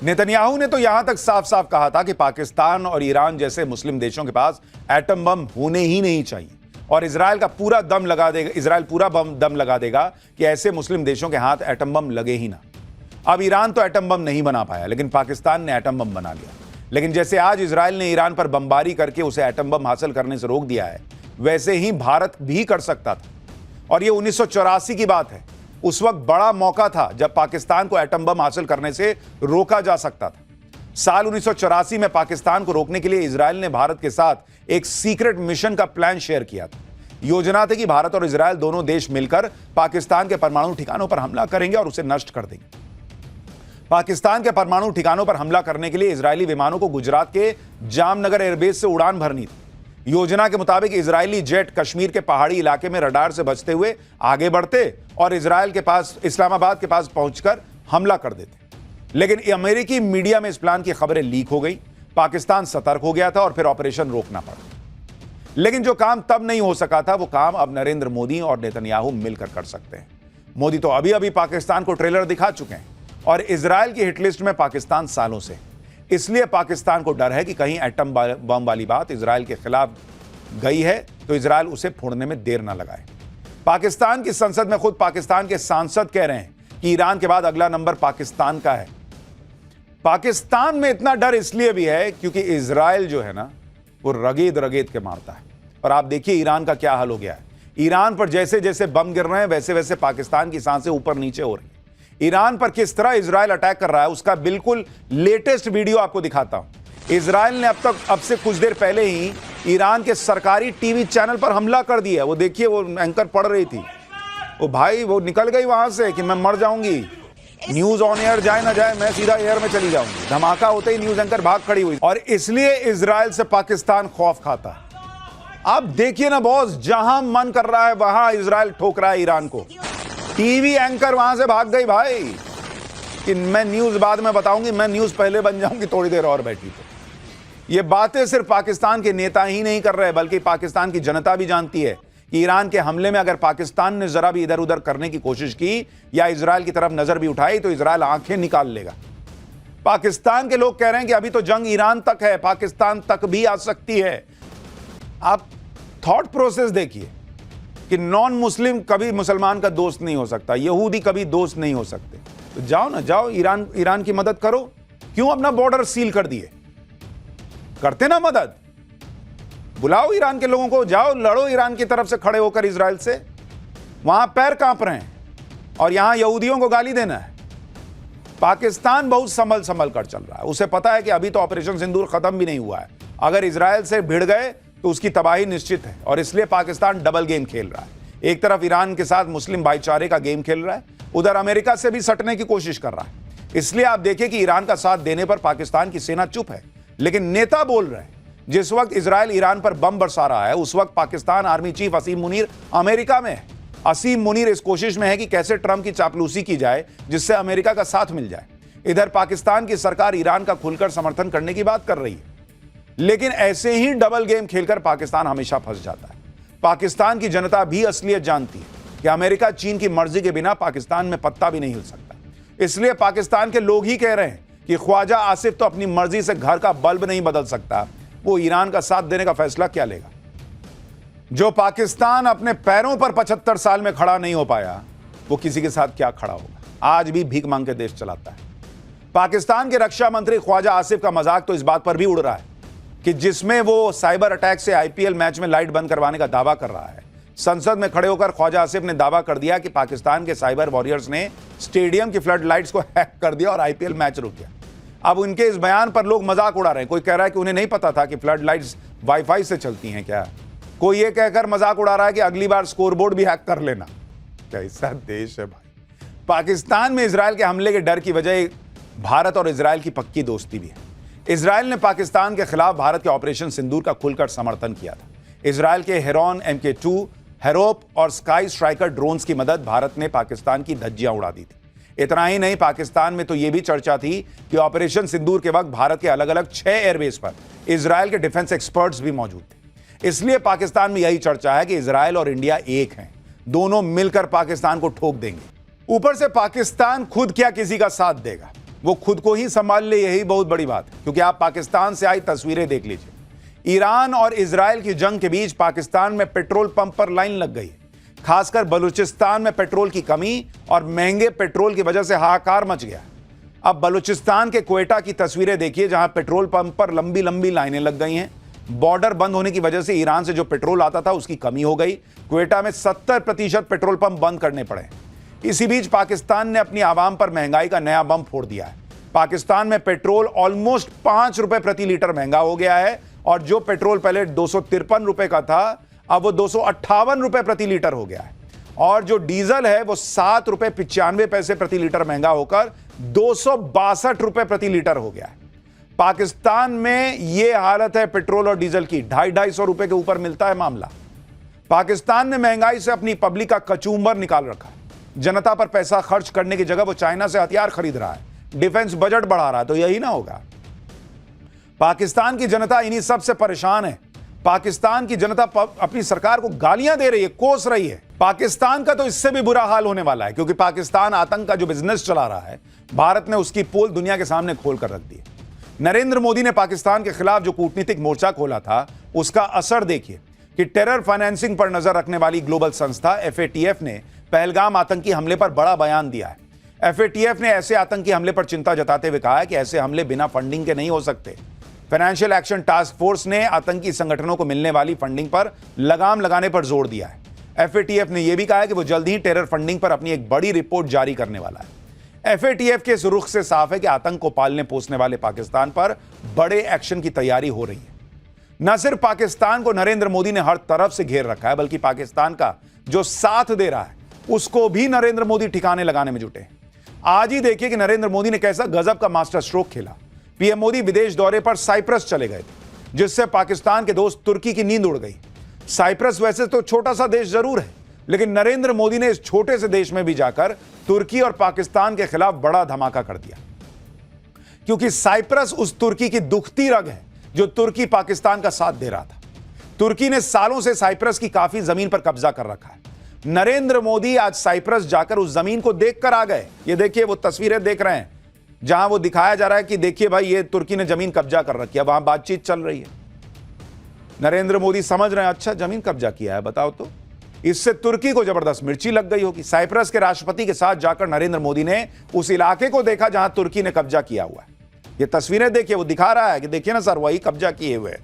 Netanyahu ने तो यहां तक साफ साफ कहा था कि पाकिस्तान और ईरान जैसे मुस्लिम देशों के पास एटम बम होने ही नहीं चाहिए और इजराइल पूरा दम लगा देगा कि ऐसे मुस्लिम देशों के हाथ एटम बम लगे ही ना। अब ईरान तो एटम बम नहीं बना पाया, लेकिन पाकिस्तान ने एटम बम बना लिया। लेकिन जैसे आज इजराइल ने ईरान पर बमबारी करके उसे एटम बम हासिल करने से रोक दिया है, वैसे ही भारत भी कर सकता था। और यह 1984 की बात है। उस वक्त बड़ा मौका था जब पाकिस्तान को एटम बम हासिल करने से रोका जा सकता था। साल 1984 में पाकिस्तान को रोकने के लिए इजराइल ने भारत के साथ एक सीक्रेट मिशन का प्लान शेयर किया था। योजना थी कि भारत और इजराइल दोनों देश मिलकर पाकिस्तान के परमाणु ठिकानों पर हमला करेंगे और उसे नष्ट कर देंगे। पाकिस्तान के परमाणु ठिकानों पर हमला करने के लिए इजरायली विमानों को गुजरात के जामनगर एयरबेस से उड़ान भरनी थी। योजना के मुताबिक इजरायली जेट कश्मीर के पहाड़ी इलाके में रडार से बचते हुए आगे बढ़ते और इस्लामाबाद के पास पहुंचकर हमला कर देते। लेकिन अमेरिकी मीडिया में इस प्लान की खबरें लीक हो गई। पाकिस्तान सतर्क हो गया था और फिर ऑपरेशन रोकना पड़ा। लेकिन जो काम तब नहीं हो सका था, वो काम अब नरेंद्र मोदी और नेतन्याहू मिलकर कर सकते हैं। मोदी तो अभी अभी पाकिस्तान को ट्रेलर दिखा चुके हैं और इजराइल की हिटलिस्ट में पाकिस्तान सालों से। इसलिए पाकिस्तान को डर है कि कहीं एटम बम वाली बात इजराइल के खिलाफ गई है तो इजराइल उसे फोड़ने में देर ना लगाए। पाकिस्तान की संसद में खुद पाकिस्तान के सांसद कह रहे हैं कि ईरान के बाद अगला नंबर पाकिस्तान का है। पाकिस्तान में इतना डर इसलिए भी है क्योंकि इजराइल जो है ना, वो रगेद के मारता है। और आप देखिए ईरान का क्या हाल हो गया है। ईरान पर जैसे जैसे बम गिर रहे हैं वैसे वैसे पाकिस्तान की सांसें ऊपर नीचे हो रही हैं। ईरान पर किस तरह इजराइल अटैक कर रहा है उसका बिल्कुल लेटेस्ट वीडियो आपको दिखाता हूं। इजराइल ने अब से कुछ देर पहले ही ईरान के सरकारी टीवी चैनल पर हमला कर दिया। वो देखिए, वो एंकर पढ़ रही थी, वो भाई वो निकल गई वहां से कि मैं मर जाऊंगी, न्यूज ऑन एयर जाए ना जाए मैं सीधा एयर में चली जाऊंगी। धमाका होते ही न्यूज एंकर भाग खड़ी हुई। और इसलिए इजराइल से पाकिस्तान खौफ खाता है। आप देखिए ना बॉस, जहां मन कर रहा है वहां इजराइल ठोक रहा है ईरान को। टीवी एंकर वहां से भाग गई भाई कि मैं न्यूज बाद में बताऊंगी, मैं न्यूज पहले बन जाऊंगी थोड़ी देर और बैठी। तो ये बातें सिर्फ पाकिस्तान के नेता ही नहीं कर रहे, बल्कि पाकिस्तान की जनता भी जानती है कि ईरान के हमले में अगर पाकिस्तान ने जरा भी इधर उधर करने की कोशिश की या इजराइल की तरफ नजर भी उठाई तो इजराइल आंखें निकाल लेगा। पाकिस्तान के लोग कह रहे हैं कि अभी तो जंग ईरान तक है, पाकिस्तान तक भी आ सकती है। आप थॉट प्रोसेस देखिए कि नॉन मुस्लिम कभी मुसलमान का दोस्त नहीं हो सकता, यहूदी कभी दोस्त नहीं हो सकते। तो जाओ ना, जाओ ईरान की मदद करो। क्यों अपना बॉर्डर सील कर दिए? करते ना मदद, बुलाओ ईरान के लोगों को, जाओ लड़ो ईरान की तरफ से खड़े होकर इजराइल से। वहां पैर कांप रहे हैं और यहां यहूदियों को गाली देना है। पाकिस्तान बहुत संभल कर चल रहा है। उसे पता है कि अभी तो ऑपरेशन सिंदूर खत्म भी नहीं हुआ है। अगर इजराइल से भिड़ गए तो उसकी तबाही निश्चित है और इसलिए पाकिस्तान डबल गेम खेल रहा है। एक तरफ ईरान के साथ मुस्लिम भाईचारे का गेम खेल रहा है, उधर अमेरिका से भी सटने की कोशिश कर रहा है। इसलिए आप देखिए कि ईरान का साथ देने पर पाकिस्तान की सेना चुप है, लेकिन नेता बोल रहे हैं। जिस वक्त इजराइल ईरान पर बम बरसा रहा है उस वक्त पाकिस्तान आर्मी चीफ असीम मुनीर अमेरिका में है। असीम मुनीर इस कोशिश में है कि कैसे ट्रंप की चापलूसी की जाए जिससे अमेरिका का साथ मिल जाए। इधर पाकिस्तान की सरकार ईरान का खुलकर समर्थन करने की बात कर रही है, लेकिन ऐसे ही डबल गेम खेलकर पाकिस्तान हमेशा फंस जाता है। पाकिस्तान की जनता भी असलियत जानती है कि अमेरिका चीन की मर्जी के बिना पाकिस्तान में पत्ता भी नहीं हिल सकता। इसलिए पाकिस्तान के लोग ही कह रहे हैं कि ख्वाजा आसिफ तो अपनी मर्जी से घर का बल्ब नहीं बदल सकता, वो ईरान का साथ देने का फैसला क्या लेगा? जो पाकिस्तान अपने पैरों पर 75 साल में खड़ा नहीं हो पाया, वो किसी के साथ क्या खड़ा होगा? आज भी भीख मांग के देश चलाता है। पाकिस्तान के रक्षा मंत्री ख्वाजा आसिफ का मजाक तो इस बात पर भी उड़ रहा है कि जिसमें वो साइबर अटैक से आईपीएल मैच में लाइट बंद करवाने का दावा कर रहा है। संसद में खड़े होकर ख्वाजा आसिफ ने दावा कर दिया कि पाकिस्तान के साइबर वॉरियर्स ने स्टेडियम की फ्लड लाइट्स को हैक कर दिया और आईपीएल मैच रुक गया। अब उनके इस बयान पर लोग मजाक उड़ा रहे हैं। कोई कह रहा है कि उन्हें नहीं पता था कि फ्लड लाइट्स वाईफाई से चलती हैं क्या। कोई ये कहकर मजाक उड़ा रहा है कि अगली बार स्कोरबोर्ड भी हैक कर लेना। कैसा देश है भाई। पाकिस्तान में इजराइल के हमले के डर की वजह भारत और इजराइल की पक्की दोस्ती भी है। इजराइल ने पाकिस्तान के खिलाफ भारत के ऑपरेशन सिंदूर का खुलकर समर्थन किया था। इजराइल के हेरॉन MK2, हेरोप और स्काई स्ट्राइकर ड्रोन्स की मदद भारत ने पाकिस्तान की धज्जियां उड़ा दी थी। इतना ही नहीं, पाकिस्तान में तो यह भी चर्चा थी कि ऑपरेशन सिंदूर के वक्त भारत के अलग अलग 6 एयरबेस पर इजराइल के डिफेंस एक्सपर्ट्स भी मौजूद थे। इसलिए पाकिस्तान में यही चर्चा है कि इजराइल और इंडिया एक हैं, दोनों मिलकर पाकिस्तान को ठोक देंगे। ऊपर से पाकिस्तान खुद क्या किसी का साथ देगा। वो खुद को ही संभाल ले, यही बहुत बड़ी बात है। क्योंकि आप पाकिस्तान से आई तस्वीरें देख लीजिए। ईरान और इजराइल की जंग के बीच पाकिस्तान में पेट्रोल पंप पर लाइन लग गई। खासकर बलूचिस्तान में पेट्रोल की कमी और महंगे पेट्रोल की वजह से हाहाकार मच गया। अब बलूचिस्तान के क्वेटा की तस्वीरें देखिए, जहां पेट्रोल पंप पर लंबी लंबी लाइनें लग गई हैं। बॉर्डर बंद होने की वजह से ईरान से जो पेट्रोल आता था उसकी कमी हो गई। क्वेटा में 70% पेट्रोल पंप बंद करने पड़े। इसी बीच पाकिस्तान ने अपनी आवाम पर महंगाई का नया बम फोड़ दिया है। पाकिस्तान में पेट्रोल ऑलमोस्ट 5 रुपए प्रति लीटर महंगा हो गया है और जो पेट्रोल पहले 253 रुपए का था अब वो 258 रुपए प्रति लीटर हो गया है। और जो डीजल है वो 7 रुपए 95 पैसे प्रति लीटर महंगा होकर 262 रुपए प्रति लीटर हो गया है। पाकिस्तान में यह हालत है पेट्रोल और डीजल की, 250-250 रुपए के ऊपर मिलता है मामला। पाकिस्तान ने महंगाई से अपनी पब्लिक का कचूमर निकाल रखा है। जनता पर पैसा खर्च करने की जगह वो चाइना से हथियार खरीद रहा है, डिफेंस बजट बढ़ा रहा है, तो यही ना होगा। पाकिस्तान की जनता इन्हीं सब से परेशान है। पाकिस्तान की जनता अपनी सरकार को गालियां दे रही है, कोस रही है। पाकिस्तान का तो इससे भी बुरा हाल होने वाला है, क्योंकि पाकिस्तान आतंक का जो बिजनेस चला रहा है, भारत ने उसकी पोल दुनिया के सामने खोल कर रख दी है। नरेंद्र मोदी ने पाकिस्तान के खिलाफ जो कूटनीतिक मोर्चा खोला था, उसका असर देखिए कि टेरर फाइनेंसिंग पर नजर रखने वाली ग्लोबल संस्था FATF ने पहलगाम आतंकी हमले पर बड़ा बयान दिया है। FATF ने ऐसे आतंकी हमले पर चिंता जताते हुए कहा है कि ऐसे हमले बिना फंडिंग के नहीं हो सकते। फाइनेंशियल एक्शन टास्क फोर्स ने आतंकी संगठनों को मिलने वाली फंडिंग पर लगाम लगाने पर जोर दिया है। FATF ने यह भी कहा है कि वो जल्द ही टेरर फंडिंग पर अपनी एक बड़ी रिपोर्ट जारी करने वाला है। FATF के इस रुख से साफ है कि आतंक को पालने पोसने वाले पाकिस्तान पर बड़े एक्शन की तैयारी हो रही है। न सिर्फ पाकिस्तान को नरेंद्र मोदी ने हर तरफ से घेर रखा है, बल्कि पाकिस्तान का जो साथ दे रहा है उसको भी नरेंद्र मोदी ठिकाने लगाने में जुटे। आज ही देखिए कि नरेंद्र मोदी ने कैसा गजब का मास्टर स्ट्रोक खेला। पीएम मोदी विदेश दौरे पर साइप्रस चले गए थे, जिससे पाकिस्तान के दोस्त तुर्की की नींद उड़ गई। साइप्रस वैसे तो छोटा सा देश जरूर है, लेकिन नरेंद्र मोदी ने इस छोटे से देश में भी जाकर तुर्की और पाकिस्तान के खिलाफ बड़ा धमाका कर दिया, क्योंकि साइप्रस उस तुर्की की दुखती रग है जो तुर्की पाकिस्तान का साथ दे रहा था। तुर्की ने सालों से साइप्रस की काफी जमीन पर कब्जा कर रखा है। नरेंद्र मोदी आज साइप्रस जाकर उस जमीन को देखकर आ गए। ये देखिए, वो तस्वीरें देख रहे हैं जहां वो दिखाया जा रहा है कि देखिए भाई, ये तुर्की ने जमीन कब्जा कर रखी है, वहां बातचीत चल रही है। नरेंद्र मोदी समझ रहे हैं, अच्छा जमीन कब्जा किया है, बताओ तो। इससे तुर्की को जबरदस्त मिर्ची लग गई होगी। साइप्रस के राष्ट्रपति के साथ जाकर नरेंद्र मोदी ने उस इलाके को देखा जहां तुर्की ने कब्जा किया हुआ है। ये तस्वीरें देखिए, वो दिखा रहा है कि देखिए ना सर, वही कब्जा किए हुए।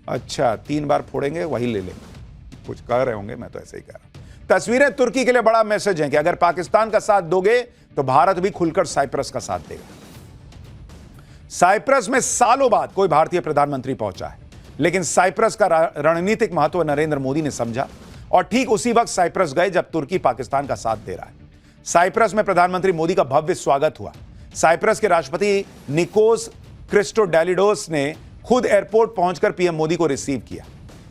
अच्छा, 3 बार फोड़ेंगे वही ले लेंगे, कुछ कह रहे होंगे, मैं तो ऐसे ही कह रहा हूं। तस्वीरें तुर्की के लिए बड़ा मैसेज है कि अगर पाकिस्तान का साथ दोगे तो भारत भी खुलकर साइप्रस का साथ देगा। साइप्रस में सालों बाद कोई भारतीय प्रधानमंत्री पहुंचा है, लेकिन साइप्रस का रणनीतिक महत्व नरेंद्र मोदी ने समझा और ठीक उसी वक्त साइप्रस गए जब तुर्की पाकिस्तान का साथ दे रहा है। साइप्रस में प्रधानमंत्री मोदी का भव्य स्वागत हुआ। साइप्रस के राष्ट्रपति निकोस क्रिस्टोडैलिडोस ने खुद एयरपोर्ट पहुंचकर पीएम मोदी को रिसीव किया।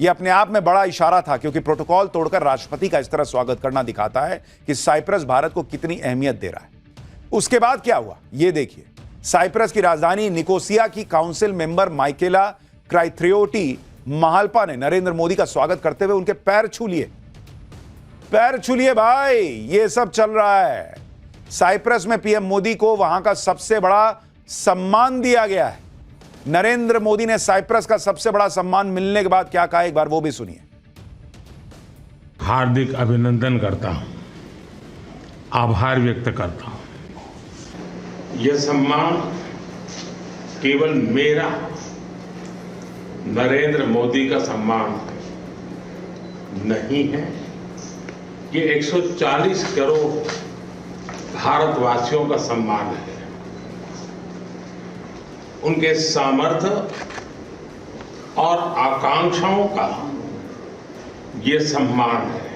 यह अपने आप में बड़ा इशारा था, क्योंकि प्रोटोकॉल तोड़कर राष्ट्रपति का इस तरह स्वागत करना दिखाता है कि साइप्रस भारत को कितनी अहमियत दे रहा है। उसके बाद क्या हुआ, यह देखिए। साइप्रस की राजधानी निकोसिया की काउंसिल मेंबर माइकेला क्राइथ्रियोटी महाल्पा ने नरेंद्र मोदी का स्वागत करते हुए उनके पैर छू लिए। पैर छू लिए भाई, ये सब चल रहा है। साइप्रस में पीएम मोदी को वहां का सबसे बड़ा सम्मान दिया गया है। नरेंद्र मोदी ने साइप्रस का सबसे बड़ा सम्मान मिलने के बाद क्या कहा, एक बार वो भी सुनिए। हार्दिक अभिनंदन करता हूं, आभार व्यक्त करता हूं। यह सम्मान केवल मेरा, नरेंद्र मोदी का सम्मान नहीं है, ये 140 करोड़ भारतवासियों का सम्मान है। उनके सामर्थ्य और आकांक्षाओं का ये सम्मान है।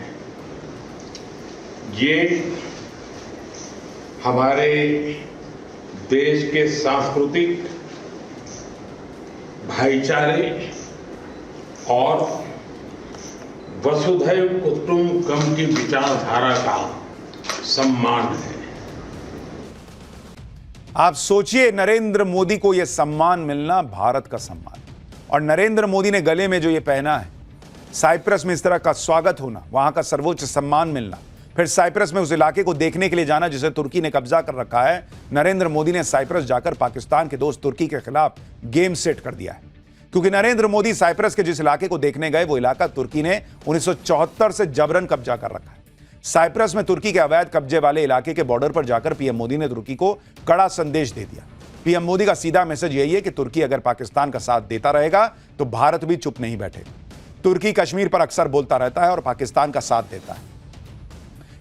ये हमारे देश के सांस्कृतिक भाईचारे और वसुधैव कुटुंबकम की विचारधारा का सम्मान है। आप सोचिए, नरेंद्र मोदी को यह सम्मान मिलना, भारत का सम्मान। और नरेंद्र मोदी ने गले में जो ये पहना है, साइप्रस में इस तरह का स्वागत होना, वहां का सर्वोच्च सम्मान मिलना, फिर साइप्रस में उस इलाके को देखने के लिए जाना जिसे तुर्की ने कब्जा कर रखा है। नरेंद्र मोदी ने साइप्रस जाकर पाकिस्तान के दोस्त तुर्की के खिलाफ गेम सेट कर दिया है, क्योंकि नरेंद्र मोदी साइप्रस के जिस इलाके को देखने गए वो इलाका तुर्की ने 1974 से जबरन कब्जा कर रखा है। साइप्रस में तुर्की के अवैध कब्जे वाले इलाके के बॉर्डर पर जाकर पीएम मोदी ने तुर्की को कड़ा संदेश दे दिया। पीएम मोदी का सीधा मैसेज यही है कि तुर्की अगर पाकिस्तान का साथ देता रहेगा तो भारत भी चुप नहीं बैठेगा। तुर्की कश्मीर पर अक्सर बोलता रहता है और पाकिस्तान का साथ देता है,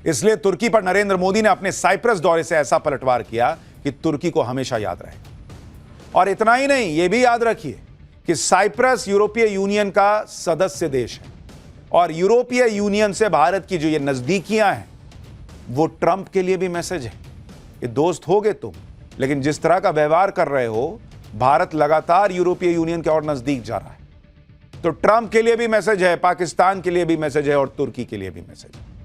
इसलिए तुर्की पर नरेंद्र मोदी ने अपने साइप्रस दौरे से ऐसा पलटवार किया कि तुर्की को हमेशा याद रहेगा। और इतना ही नहीं, यह भी याद रखिए कि साइप्रस यूरोपीय यूनियन का सदस्य देश है और यूरोपीय यूनियन से भारत की जो ये नजदीकियां हैं वो ट्रंप के लिए भी मैसेज है कि दोस्त होगे तुम, लेकिन जिस तरह का व्यवहार कर रहे हो, भारत लगातार यूरोपीय यूनियन के और नजदीक जा रहा है। तो ट्रंप के लिए भी मैसेज है, पाकिस्तान के लिए भी मैसेज है और तुर्की के लिए भी मैसेज है।